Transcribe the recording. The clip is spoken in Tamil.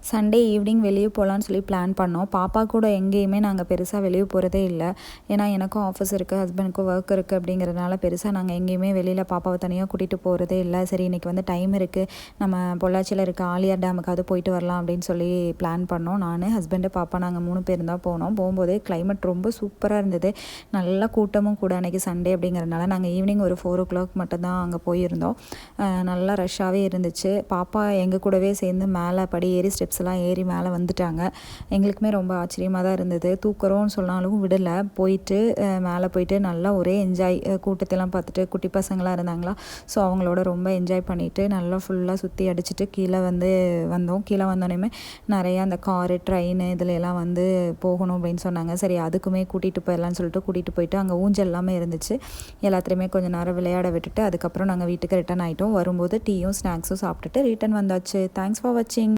சண்டே ஈவினிங் வெளியே போகலான்னு சொல்லி பிளான் பண்ணோம். பாப்பா கூட எங்கேயுமே நாங்கள் பெருசாக வெளியே போகிறதே இல்லை. ஏன்னா எனக்கும் ஆஃபீஸ் இருக்குது, ஹஸ்பண்டுக்கும் ஒர்க் இருக்குது. அப்படிங்கிறதுனால பெருசாக நாங்கள் எங்கேயுமே வெளியில் பாப்பாவை தனியாக கூட்டிகிட்டு போகிறதே இல்லை. சரி, இன்றைக்கி வந்து டைம் இருக்குது, நம்ம பொள்ளாச்சியில் இருக்க ஆலியார் டேமுக்காவது போயிட்டு வரலாம் அப்படின்னு சொல்லி பிளான் பண்ணோம். நான், ஹஸ்பண்டு, பாப்பா நாங்கள் 3 பேர் தான் போனோம். போகும்போதே கிளைமேட் ரொம்ப சூப்பராக இருந்தது. நல்ல கூட்டமும் கூட. அன்றைக்கி சண்டே அப்படிங்கிறதுனால நாங்கள் ஈவினிங் ஒரு 4 o'clock மட்டும்தான் அங்கே போயிருந்தோம். நல்லா ரஷ்ஷாகவே இருந்துச்சு. பாப்பா எங்கள் கூடவே சேர்ந்து மேலே படி ஏறி ஸ்டெப்ஸ்லாம் ஏறி மேலே வந்துட்டாங்க. எங்களுக்குமே ரொம்ப ஆச்சரியமாக தான் இருந்தது. தூக்குறோன்னு சொன்னாலும் விடலை. போயிட்டு மேலே போயிட்டு நல்லா ஒரே என்ஜாய். கூட்டத்தெல்லாம் பார்த்துட்டு குட்டி பசங்களாக இருந்தாங்களா, ஸோ அவங்களோட ரொம்ப என்ஜாய் பண்ணிவிட்டு நல்லா ஃபுல்லாக சுற்றி அடிச்சுட்டு கீழே வந்தோம். கீழே வந்தோடனே நிறையா அந்த காரு, ட்ரெயின் இதில் எல்லாம் வந்து போகணும் அப்படின்னு சொன்னாங்க. சரி, அதுக்குமே கூட்டிகிட்டு போயிடலான்னு சொல்லிட்டு கூட்டிகிட்டு போயிட்டு அங்கே ஊஞ்சல் எல்லாமே இருந்துச்சு. எல்லாத்துலேயுமே கொஞ்சம் நேரம் விளையாட விட்டுட்டு அதுக்கப்புறம் நாங்கள் வீட்டுக்கு ரிட்டர்ன் ஆகிட்டோம். வரும்போது டீயும் ஸ்நாக்ஸும் சாப்பிட்டுட்டு ரிட்டர்ன் வந்தாச்சு. தேங்க்ஸ் ஃபார் வாட்சிங்.